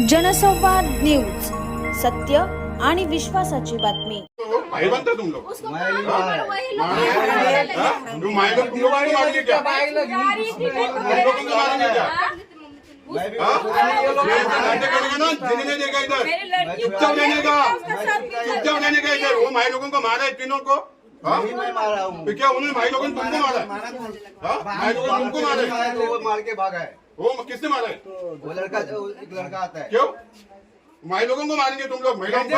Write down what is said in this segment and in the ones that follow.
जनसंवाद न्यूज, सत्य आणि विश्वासाची बातमी। भाई बनता तुम लोग? तुम मार तुम लोग मारेंगे क्या? लोगों को मारेंगे क्या? नाटक करेगा ना, जीने नहीं देगा इधर, चुपचाप रहने का, चुपचाप रहने का इधर। वो भाई लोगों को मारा है तीनों को। मैं मारा हूँ। तो क्या उन्होंने भाई लोगों ने तुमको मारा है? भाई लोगों ने तुमको मारा है? वो मार के भागा है। वो किसने मारा है? वो लड़का, एक लड़का आता है। क्यों भाई लोगों को मारेंगे तुम लोग? महिलाओं को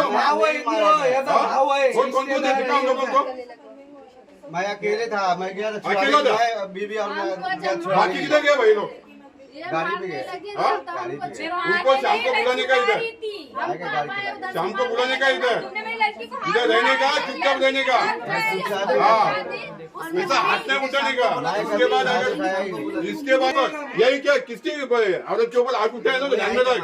कौन कौन से दिखा उन लोगों को? मैं अकेले था, मैं गया था, अकेला था? बीबी और बाकी किधर गए भाई लोग? गाड़ी पे गए। उनको शाम को बुलाने का इधर, शाम को बुलाने का इधर, इधर रहने का, चुपचाप रहने का। हाँ, ऐसा हाथ नहीं उठाने का। इसके बाद यही क्या किसके औरत के ऊपर हाथ उठाए ना तो ध्यान में रख,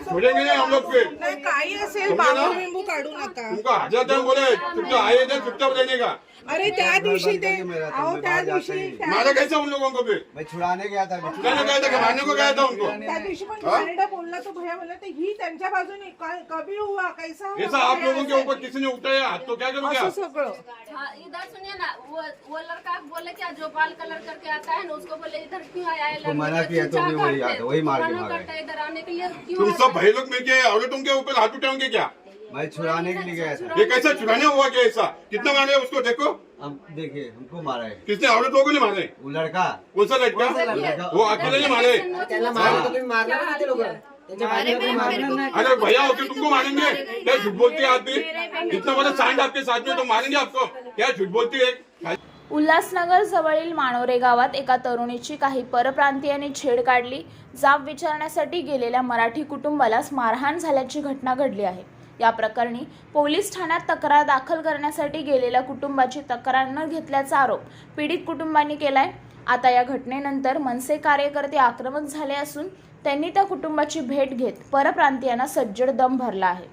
छोड़ेंगे नहीं हम लोग पे। काही असेल बाबू बिंबू काढू नका। तुमको हजार जण बोले चुपचाप आए इधर, चुपचाप रहने का। अरे त्या दिवशी ते अहो त्या दिवशी मारा कैसे उन लोगों को भी? मैं छुड़ाने गया था। कहने गया था कि मारने को गया था उनको। त्या दिवशी पण कॅनेडा बोलला तो भैया बोला ते ही त्यांच्या बाजूने कभी हुआ कैसा हुआ? ऐसा आप लोगों के ऊपर किसी ने उठाया हाथ तो क्या करोगे असं आप? सगळं हाँ, इधर सुनिए ना, वो लड़का बोले क्या जो बाल कलर करके आता है ना उसको बोले इधर क्यों आया है? तो मना किया तो भी वही आता, वही मार के मना भागा करता है इधर आने के लिए क्यों? तुम सब भाई लोग मिलके औरतों के ऊपर हाथ उठाओगे क्या? मैं छुड़ाने के लिए गया था। ये कैसा चुराने हुआ क्या ऐसा? कितना मारे उसको देखो, अब देखिए हमको मारा है किसने औरत लोगों ने मारे? वो लड़का। कौन सा लड़का? वो अकेले ने मारे? अरे भैया होके तुमको मारेंगे क्या? झूठ बोलती है आदमी, इतना बड़ा सांड आपके साथ में तो मारेंगे आपको क्या? झूठ बोलती है। उल्हासनगर जवळील माणोरे गावात एका तरुणीची काही परप्रांतीयांनी छेड काढली। जाब विचारण्यासाठी गेलेल्या मराठी कुटुंबाला मारहाण झाल्याची घटना घडली आहे। या प्रकरणी पोलीस ठाण्यात तक्रार दाखल करण्यासाठी गेलेल्या कुटुंबाची तक्रार न घेतल्याचा आरोप पीडित कुटुंबांनी केलाय। आता या घटनेनंतर मनसे कार्यकर्ते आक्रमक झाले असून त्यांनी त्या कुटुंबाची भेट घेत परप्रांतीयांना सज्जड दम भरला आहे।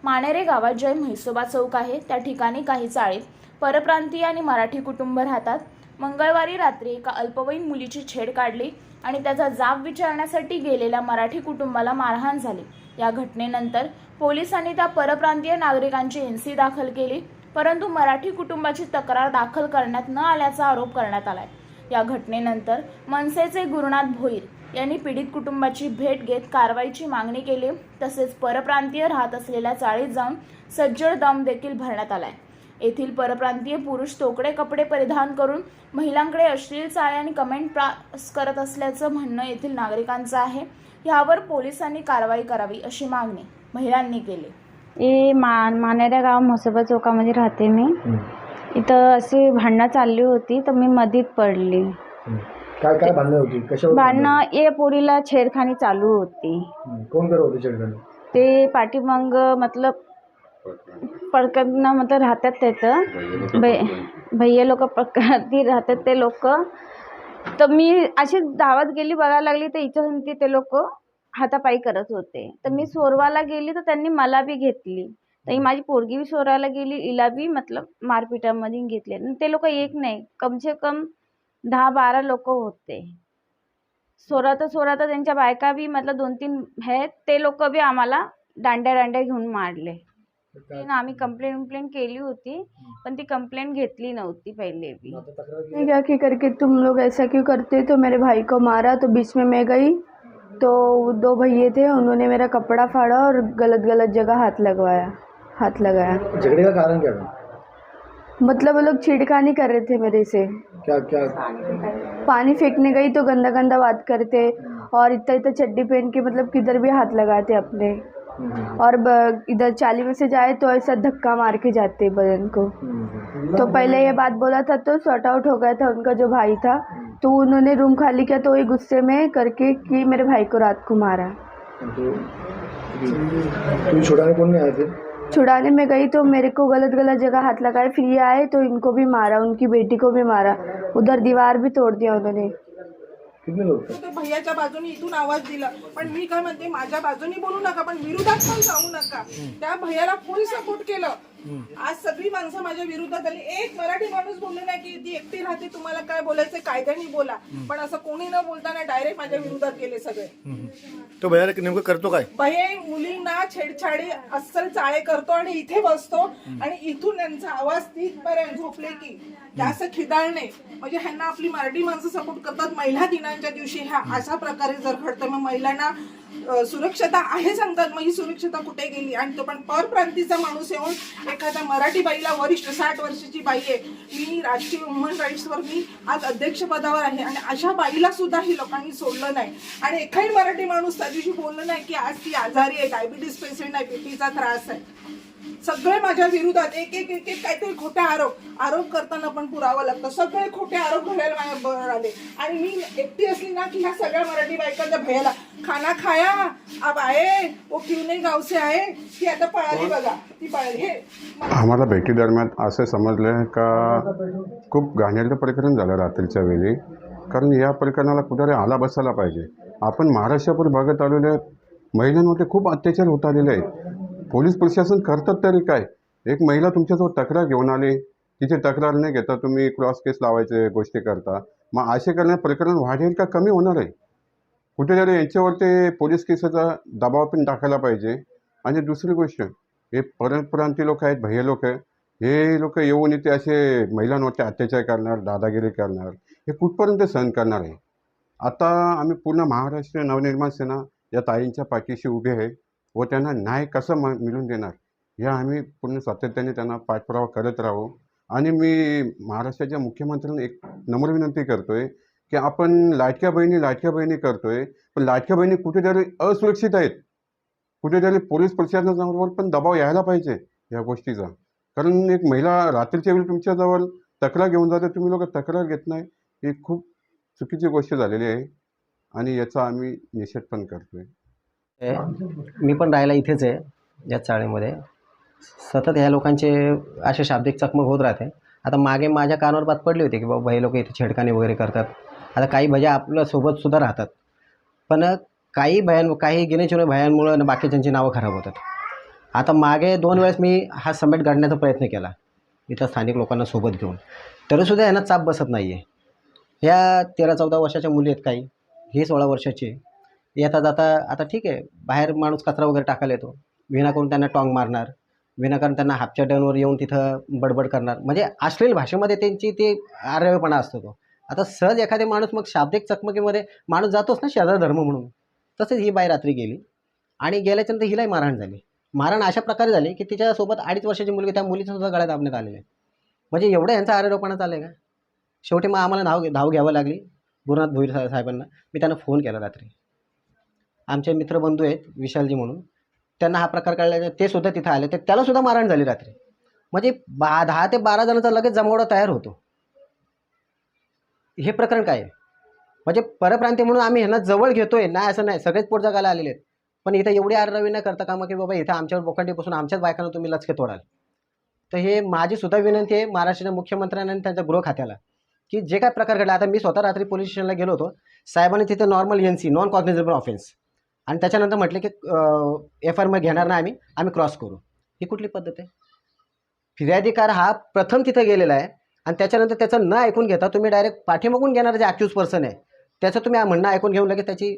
माणेरे गावात जय म्हैसोबा चौक आहे, त्या ठिकाणी काही चाळीत परप्रांतीय आणि मराठी कुटुंब राहतात। मंगळवारी रात्री एका अल्पवयीन मुलीची छेड काढली आणि त्याचा जाब विचारण्यासाठी गेलेल्या मराठी कुटुंबाला मारहाण झाली। या घटनेनंतर पोलिसांनी त्या परप्रांतीय नागरिकांची एनसी दाखल केली, परंतु मराठी कुटुंबाची तक्रार दाखल करण्यात न आल्याचा आरोप करण्यात आलाय। या घटनेनंतर मनसेचे गुरुनाथ भोईर यांनी पीडित कुटुंबाची भेट घेत कारवाईची मागणी केली। तसेच परप्रांतीय राहत असलेल्या चाळीत जाऊन सज्जड दम देखील भरण्यात आलाय। येथील परप्रांतीय पुरुष तोकडे कपडे परिधान करून महिलांकडे अश्लील चाळे आणि कमेंट पास करत असल्याचं म्हणणं येथील नागरिकांचं आहे। यावर पोलिसांनी कारवाई करावी अशी मागणी महिलांनी केली। मानेरा गाव म्हसोबा चौकामध्ये राहते मी। इथं अशी भांडणं चालली होती तर मी मधीत पडली। काय काय भांडणं होती? कशावर भांडणं ये पोरीला छेडखानी चालू होती। कोण करत होते छेडखानी? ते पाठीमाग मतलब पडकन मतलब राहतात तिथं भैया लोक ती राहतात ते लोक। तर मी अशी धावत गेली, बघायला लागली तर इच्छा ते लोक हातापायी करत होते। तर मी सोरवायला गेली तर त्यांनी मला बी घेतली। तर ही माझी पोरगी बी सोरायला गेली, हिला बी मतलब मारपिटामध्ये घेतले। ते लोक एक नाही, कम से कम 10-12 लोक होते। सोराता त्यांच्या बायका बी मतलब 2-3 आहेत, ते लोक बी आम्हाला दांड्या घेऊन मारले। आम्ही कंप्लेंट केली होती, पण ती कंप्लेंट घेतली नव्हती पहले भी। क्या कि करके तुम लोग ऐसा क्यों करते? तो मेरे भाई को मारा तो बीच में मैं गई तो 2 भैये थे, उन्होंने मेरा कपड़ा फाड़ा और गलत जगह हाथ लगाया। झगड़े का कारण क्या था? मतलब वो लोग छेड़खानी कर रहे थे मेरे से। क्या क्या? पानी फेंकने गई तो गंदा बात करते और इतना चड्डी पहन के मतलब किधर भी हाथ लगाते अपने। और इधर चाली में से जाए तो ऐसा धक्का मार के जाते बदन को। तो पहले ये बात बोला था तो सॉर्ट आउट हो गया था उनका जो भाई था, तो उन्होंने रूम खाली किया तो ये गुस्से में करके कि मेरे भाई को रात को मारा। तुम छुड़ाने कौन नहीं आए थे? छुड़ाने में गई तो मेरे को गलत जगह हाथ लगाए, फिर ये आए तो इनको भी मारा, उनकी बेटी को भी मारा, उधर दीवार भी तोड़ दिया उन्होंने। कितने लोग थे? तो भैयाच्या बाजूने इथून आवाज दिला, पण मी काय म्हणते माझ्या बाजूने बोलू नका, पण विरोधात पण जाऊ नका। त्या भैयाला फुल सपोर्ट केलं, आज सगळी माणसं माझ्या विरोधात आली. एक मराठी माणूस बोलले नाही की ती एकटी राहते, तुम्हाला काय बोलायचं कायद्याने बोला, पण असं कोणी न बोलताना डायरेक्ट माझ्या विरोधात गेले सगळे. तो भैया नेमकं करतो काय? भैया मुलींना छेडछाडी अस्सल चाळे करतो आणि इथे बसतो आणि इथून त्यांचा आवाज तिथपर्यंत झोपले की असं खिदाळणे. म्हणजे ह्यांना आपली मराठी माणसं सपोर्ट करतात. महिला दिनांच्या दिवशी ह्या अशा प्रकारे जर घडतं, मग महिलांना सुरक्षता आहे सांगतात, मग ही सुरक्षता कुठे गेली? आणि तो पण परप्रांतीचा माणूस येऊन एखाद्या मराठी बाईला, वरिष्ठ 60 वर्षाची बाई आहे, मी राष्ट्रीय ह्युमन राईट्सवर मी आज अध्यक्षपदावर आहे, आणि अशा बाईला सुद्धा ही लोकांनी सोडलं नाही. आणि एकही मराठी माणूस त्या दिवशी बोललं नाही की आज ती आजारी आहे, डायबिटीस पेशंट आहे, बीपीचा त्रास आहे. सगळे माझ्या विरोधात एक एक एक एक काहीतरी खोटे आरोप करताना पण पुरावा लागतो. सगळे खोटे आरोप घडायला माझ्याबरोबर आले. आणि मी एकटी असली ना की ह्या सगळ्या मराठी बायकांच्या भैयाला खाना खाया अब आये वो क्यों नहीं गाव से आहे, ती आता पळाली बघा, ती पळाली. हे आम्हाला भेटीदरम्यान असं समजलं का खूप घाणेरडं प्रकरण झालं रात्रीच्या वेळी. कारण या प्रकरणाला कुठेतरी आला बसायला पाहिजे. आपण महाराष्ट्रापूर भागात आलेल्या महिलांवरती खूप अत्याचार होत आलेले आहेत. पोलीस प्रशासन करतात तरी काय? एक महिला तुमच्याजवळ तक्रार घेऊन आली, तिची तक्रार नाही घेता तुम्ही क्रॉस केस लावायचे गोष्टी करता. मग असे करण्यात प्रकरण वाढेल का कमी होणार आहे? कुठेतरी यांच्यावरती पोलीस केसाचा दबाव पण टाकायला पाहिजे. आणि दुसरी गोष्ट, हे परप्रांतीय लोक आहेत, भैया लोक, हे लोक येऊन इथे असे महिलांवरती अत्याचार करणार, दादागिरी करणार, हे कुठपर्यंत सहन करणार आहे? आता आम्ही पूर्ण महाराष्ट्र नवनिर्माण सेना या ताईंच्या पाठीशी उभे आहे व त्यांना न्याय कसं मिळून देणार या आम्ही पूर्ण सातत्याने त्यांना पाठपुरावा करत राहू. आणि मी महाराष्ट्राच्या मुख्यमंत्र्यांना एक नम्र विनंती करतोय की आपण लाडक्या बहिणी करतोय, पण लाडक्या बहिणी कुठेतरी असुरक्षित आहेत. कुठेतरी पोलीस प्रशासनावर पण दबाव यायला पाहिजे या गोष्टीचा. कारण एक महिला रात्रीच्या वेळी तुमच्याजवळ तक्रार घेऊन जाते, तुम्ही लोक तक्रार घेत नाही, ही खूप चुकीची गोष्ट झालेली आहे आणि याचा आम्ही निषेध पण करतोय. मी पण राहायला इथेच आहे या चाळीमध्ये. सतत ह्या लोकांचे असे शाब्दिक चकमक होत राहते. आता मागे माझ्या कानावर बात पडली होती की बाबा भैया लोक इथे छेडखानी वगैरे करतात. आता काही भैया आपल्यासोबतसुद्धा राहतात, पण काही गिनेचुने भयांमुळं बाकीच्यांची नावं खराब होतात. आता मागे 2 वेळेस मी हा समेट काढण्याचा प्रयत्न केला इथं स्थानिक लोकांना सोबत घेऊन, तरीसुद्धा यांना चाप बसत नाही आहे. ह्या 13-14 वर्षाच्या मुली आहेत, काही ही 16 वर्षाची. येता जाता आता ठीक आहे, बाहेर माणूस कचरा वगैरे टाकायला येतो, विनाकारण त्यांना टॉंग मारणार, विनाकारण त्यांना हापच्या डनवर येऊन तिथं बडबड करणार, म्हणजे अश्लील भाषेमध्ये त्यांची ते आर्यवेपणा असतो तो. आता सहज एखादे माणूस मग शाब्दिक चकमकीमध्ये माणूस जातोच ना शेजार धर्म म्हणून. तसेच ही बाई रात्री गेली आणि गेल्याच्यानंतर हिलाही मारहाण झाली. मारहाण अशा प्रकारे झाली की तिच्यासोबत 2.5 वर्षाची मुलगी, त्या मुलीचं सुद्धा गळ्यात दाबण्यात आलेलं आहे. म्हणजे एवढं यांचा आर्यवेपणा चाललं आहे का? शेवटी मग आम्हाला धाव घ्यावं लागली गुरुनाथ भोईर साहेबांना. मी त्यांना फोन केला रात्री. आमचे मित्रबंधू आहेत विशालजी म्हणून, त्यांना हा प्रकार कळला, ते सुद्धा तिथं आले, तर त्यालासुद्धा मारहाण झाली रात्री. म्हणजे 10 ते 12 जणांचा लगेच जमावडा तयार होतो. हे प्रकरण काय आहे? म्हणजे परप्रांतीय म्हणून आम्ही ह्यांना जवळ घेतोय नाही असं नाही, सगळेच पोट जगायला आलेले आहेत, पण इथं एवढी आररावी नाही करता कामा की बाबा इथं आमच्यावर बोकांडीपासून आमच्याच बायकांना तुम्ही लचके तोडाल. तर हे माझी सुद्धा विनंती आहे महाराष्ट्राच्या मुख्यमंत्र्यांना आणि त्यांच्या गृह खात्याला की जे काय प्रकार घडला. आता मी स्वतः रात्री पोलीस स्टेशनला गेलो होतो, साहेबांनी तिथे नॉर्मल NC नॉन कॉग्निझेबल ऑफेन्स आणि त्याच्यानंतर म्हटलं की FIR घेणार नाही आम्ही क्रॉस करू. ही कुठली पद्धत आहे? फिर्यादीकार हा प्रथम तिथे गेलेला आहे आणि त्याच्यानंतर त्याचं न ऐकून घेता तुम्ही डायरेक्ट पाठीमागून घेणारं जे अक्यूज पर्सन आहे त्याचं तुम्ही म्हणणं ऐकून घेऊन लगेच त्याची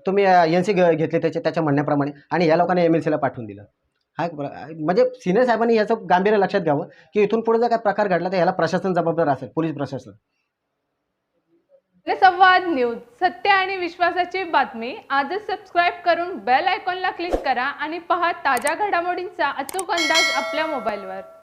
तुम्ही NC घेतली त्याच्या म्हणण्याप्रमाणे आणि या लोकांनी MLCला पाठवून दिलं. हा म्हणजे सिनियर साहेबांनी याचं गांभीर्य लक्षात घ्यावं की इथून पुढे जर काय प्रकार घडला तर ह्याला प्रशासन जबाबदार असेल, पोलीस प्रशासन. संवाद न्यूज, सत्य आणि विश्वासाची बातमी. आजच सबस्क्राईब करून बेल आयकॉनला क्लिक करा आणि पहा ताज्या घडामोडींचा अचूक अंदाज आपल्या मोबाईलवर.